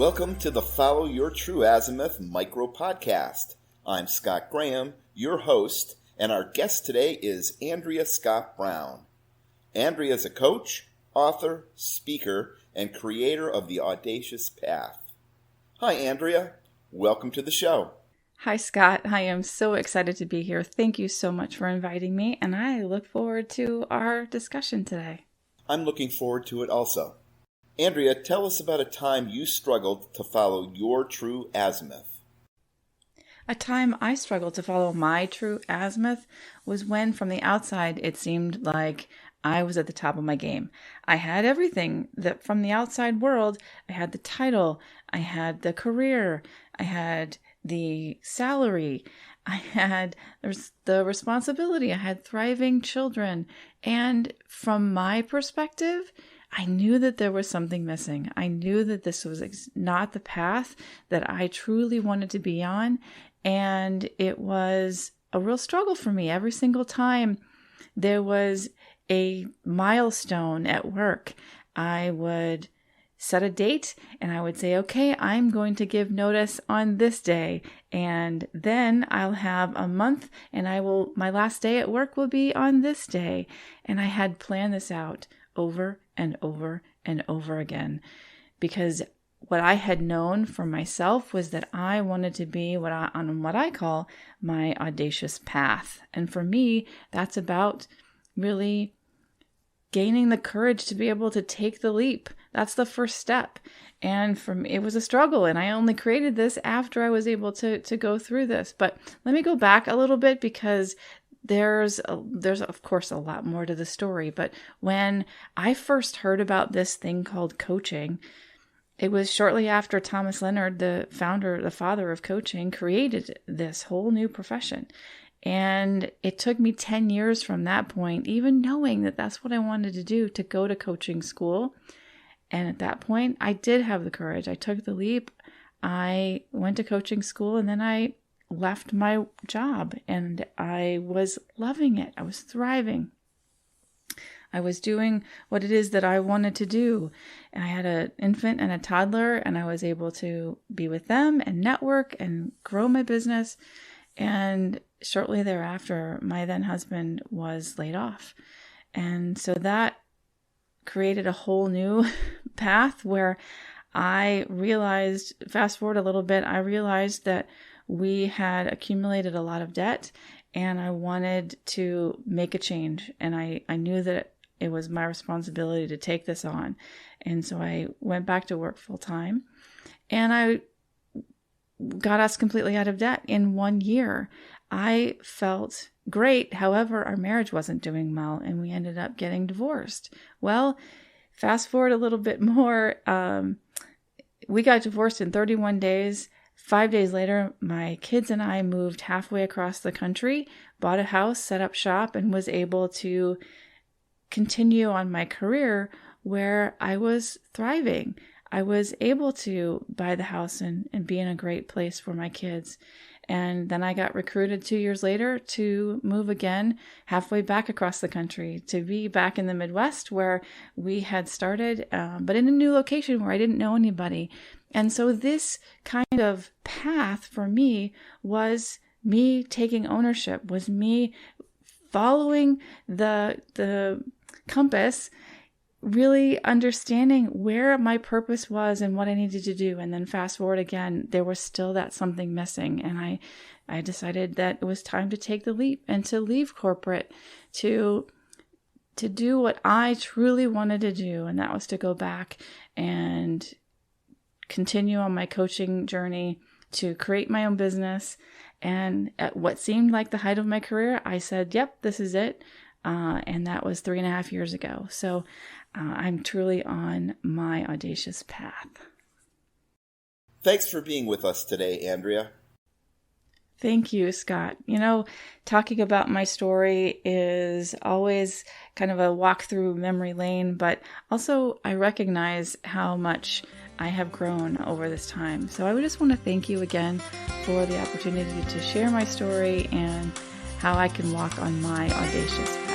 Welcome to the Follow Your True Azimuth micro podcast. I'm Scott Graham, your host, and our guest today is Andrea Scott Brown. Andrea is a coach, author, speaker, and creator of the Audacious Path. Hi, Andrea. Welcome to the show. Hi, Scott. I am so excited to be here. Thank you so much for inviting me, and I look forward to our discussion today. I'm looking forward to it also. Andrea, tell us about a time you struggled to follow your true azimuth. A time I struggled to follow my true azimuth was when, from the outside, it seemed like I was at the top of my game. I had everything that from the outside world. I had the title, I had the career, I had the salary, I had the responsibility, I had thriving children. And from my perspective, I knew that there was something missing. I knew that this was not the path that I truly wanted to be on. And it was a real struggle for me. Every single time there was a milestone at work, I would set a date and I would say, okay, I'm going to give notice on this day. And then I'll have a month and my last day at work will be on this day. And I had planned this out over and over and over again, because what I had known for myself was that I wanted to be on what I call my audacious path. And for me, that's about really gaining the courage to be able to take the leap. That's the first step. And for me, it was a struggle, and I only created this after I was able to go through this. But let me go back a little bit, because there's of course a lot more to the story. But when I first heard about this thing called coaching, it was shortly after Thomas Leonard, the father of coaching, created this whole new profession. And it took me 10 years from that point, even knowing that that's what I wanted to do, to go to coaching school. And at that point, I did have the courage. I took the leap. I went to coaching school, and then I left my job, and I was loving it. I was thriving. I was doing what it is that I wanted to do. And I had an infant and a toddler, and I was able to be with them and network and grow my business. And shortly thereafter, my then husband was laid off. And so that created a whole new path where I realized, fast forward a little bit, I realized that we had accumulated a lot of debt, and I wanted to make a change. And I knew that it was my responsibility to take this on. And so I went back to work full time, and I got us completely out of debt in 1 year. I felt great. However, our marriage wasn't doing well, and we ended up getting divorced. Well, fast forward a little bit more. We got divorced in 31 days. 5 days later, my kids and I moved halfway across the country, bought a house, set up shop, and was able to continue on my career where I was thriving. I was able to buy the house and be in a great place for my kids. And then I got recruited 2 years later to move again halfway back across the country, to be back in the Midwest where we had started, but in a new location where I didn't know anybody. And so this kind of path for me was me taking ownership, was me following the compass, really understanding where my purpose was and what I needed to do. And then fast forward again, there was still that something missing. And I decided that it was time to take the leap and to leave corporate, to do what I truly wanted to do. And that was to go back and continue on my coaching journey, to create my own business. And at what seemed like the height of my career, I said, yep, this is it. And that was 3.5 years ago. So I'm truly on my audacious path. Thanks for being with us today, Andrea. Thank you, Scott. Talking about my story is always kind of a walk through memory lane, but also I recognize how much I have grown over this time. So I would just want to thank you again for the opportunity to share my story and how I can walk on my audacious path.